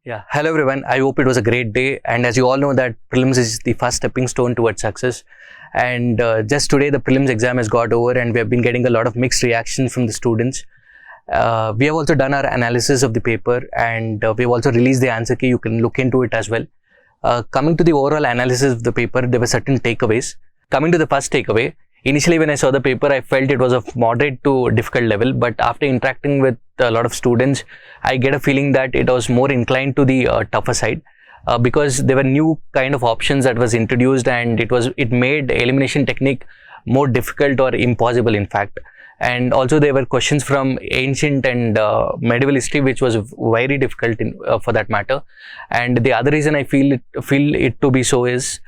Yeah, hello everyone. I hope it was a great day. And as you all know that prelims is the first stepping stone towards success. And just today the prelims exam has got over and we have been getting a lot of mixed reaction from the students. We have also done our analysis of the paper and we have also released the answer key. You can look into it as well. Coming to the overall analysis of the paper, there were certain takeaways. Coming to the first takeaway, initially when I saw the paper, I felt it was of moderate to difficult level, but after interacting with a lot of students, I get a feeling that it was more inclined to the tougher side because there were new kind of options that was introduced and it made elimination technique more difficult or impossible in fact. And also there were questions from ancient and medieval history which was very difficult for that matter. And the other reason I feel it to be so is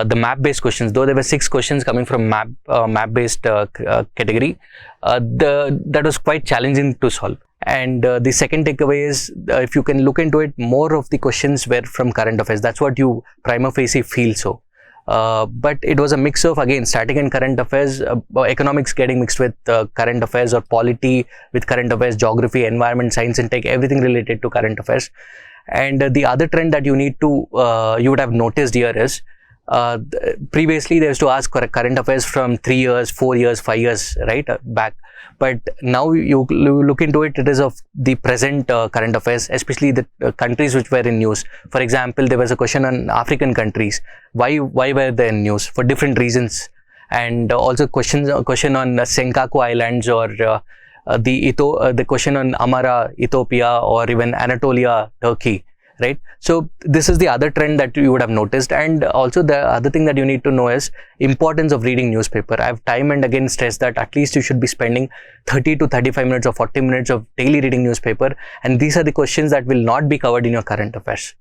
the map-based questions. Though there were 6 questions coming from map-based category, that was quite challenging to solve. And the second takeaway is, if you can look into it, more of the questions were from current affairs. That's what you prima facie feel so. But it was a mix of, again, static and current affairs, economics getting mixed with current affairs, or polity with current affairs, geography, environment, science and tech, everything related to current affairs. And the other trend that you would have noticed here is, previously they used to ask current affairs from 3 years, 4 years, 5 years, right, back. But now you look into it, it is of the present current affairs, especially the countries which were in news. For example, there was a question on African countries. Why were they in news? For different reasons. And also a question on Senkaku Islands, or the question on Amara, Ethiopia, or even Anatolia, Turkey. Right. So this is the other trend that you would have noticed. And also the other thing that you need to know is importance of reading newspaper. I've time and again stressed that at least you should be spending 30 to 35 minutes or 40 minutes of daily reading newspaper. And these are the questions that will not be covered in your current affairs.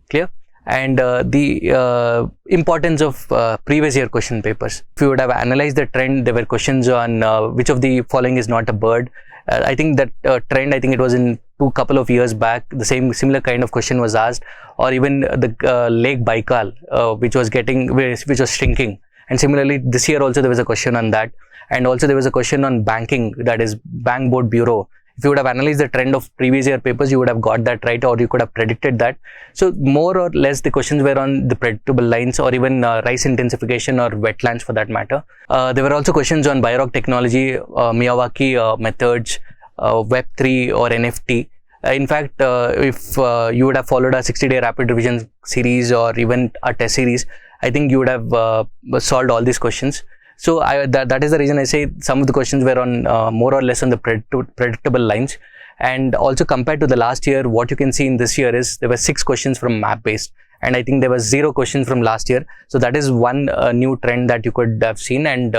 Clear? And the importance of previous year question papers. If you would have analyzed the trend, there were questions on which of the following is not a bird. I think that trend, I think it was in couple of years back, the similar kind of question was asked, or even the Lake Baikal, which was shrinking. And similarly, this year also there was a question on that. And also there was a question on banking, that is Bank Board Bureau. If you would have analyzed the trend of previous year papers, you would have got that right, or you could have predicted that. So more or less the questions were on the predictable lines, or even rice intensification or wetlands for that matter. There were also questions on Biorock technology, Miyawaki methods, Web3 or NFT. In fact, if you would have followed a 60-day rapid revision series or even a test series, I think you would have solved all these questions. So that is the reason I say some of the questions were on more or less on the predictable lines. And also compared to the last year, what you can see in this year is there were 6 questions from map based, and I think there was 0 questions from last year. So that is one new trend that you could have seen. And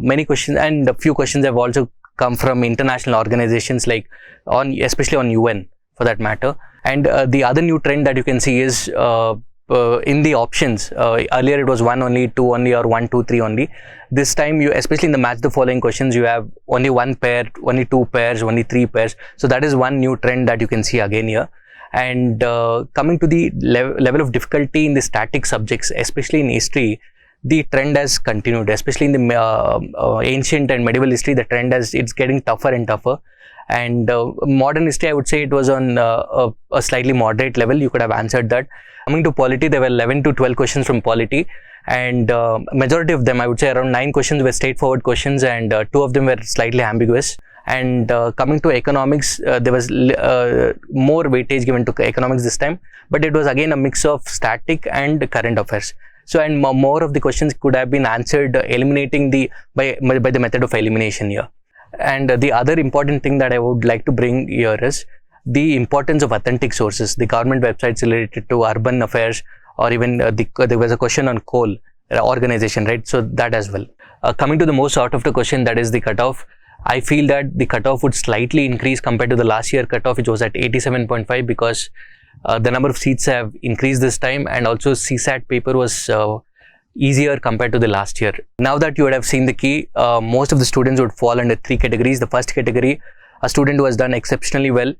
many questions, and a few questions have also come from international organizations, like especially on UN for that matter. And the other new trend that you can see is in the options. Earlier it was 1 only, 2 only, or 1, 2, 3 only. This time, especially in the match the following questions, you have only 1 pair, only 2 pairs, only 3 pairs. So that is one new trend that you can see again here. And coming to the level of difficulty in the static subjects, especially in history, the trend has continued, especially in the ancient and medieval history. The trend it's getting tougher and tougher. And modern history, I would say it was on a slightly moderate level. You could have answered that. Coming to polity, there were 11 to 12 questions from polity, and majority of them, I would say around 9 questions were straightforward questions, and 2 of them were slightly ambiguous. And coming to economics, there was more weightage given to economics this time, but it was again a mix of static and current affairs. So, and more of the questions could have been answered eliminating by the method of elimination here. And the other important thing that I would like to bring here is the importance of authentic sources, the government websites related to urban affairs, or even there was a question on coal organization, right? So that as well. Coming to the most out of the question, that is the cutoff. I feel that the cutoff would slightly increase compared to the last year cutoff, which was at 87.5, because the number of seats have increased this time, and also CSAT paper was easier compared to the last year. Now that you would have seen the key, most of the students would fall under 3 categories. The first category, a student who has done exceptionally well.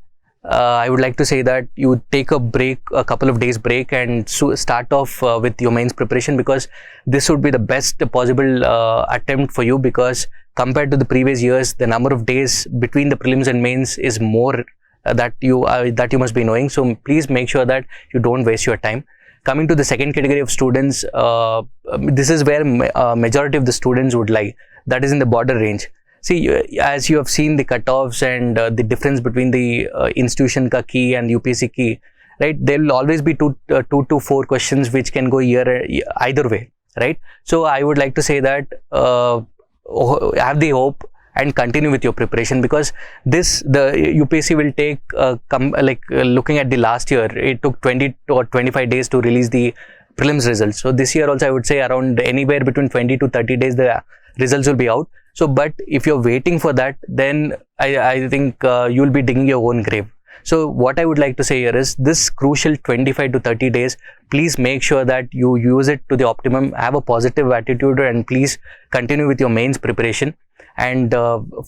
I would like to say that you take a break, a couple of days break, and start off with your mains preparation, because this would be the best possible attempt for you, because compared to the previous years, the number of days between the prelims and mains is more that you must be knowing. So please make sure that you don't waste your time. Coming to the second category of students, this is where majority of the students would lie. That is in the border range. See, as you have seen the cutoffs and the difference between the institution ka key and UPSC key, right? There will always be two to four questions which can go either way, right? So I would like to say that have the hope and continue with your preparation, because the UPSC will take looking at the last year, it took 20 or 25 days to release the prelims results. So this year also I would say around anywhere between 20 to 30 days the results will be out. So but if you're waiting for that, then I think you'll be digging your own grave. So what I would like to say here is, this crucial 25 to 30 days, please make sure that you use it to the optimum, have a positive attitude, and please continue with your mains preparation. And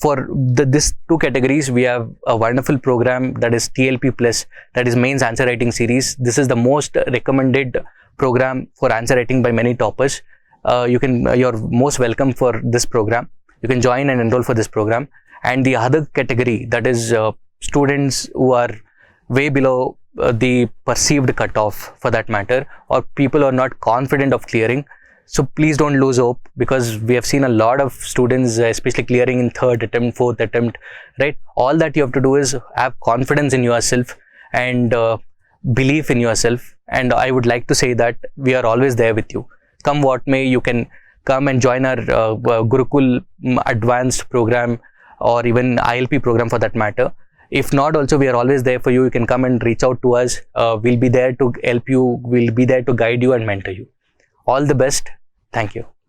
for this two categories, we have a wonderful program, that is TLP Plus, that is Mains Answer Writing Series. This is the most recommended program for answer writing by many toppers. You're most welcome for this program. You can join and enroll for this program. And the other category, that is students who are way below the perceived cutoff, for that matter, or people who are not confident of clearing. So please don't lose hope, because we have seen a lot of students, especially clearing in third attempt, fourth attempt, right? All that you have to do is have confidence in yourself and belief in yourself. And I would like to say that we are always there with you. Come what may, you can come and join our Gurukul advanced program, or even ILP program for that matter. If not, also we are always there for you. You can come and reach out to us. We'll be there to help you. We'll be there to guide you and mentor you. All the best. Thank you.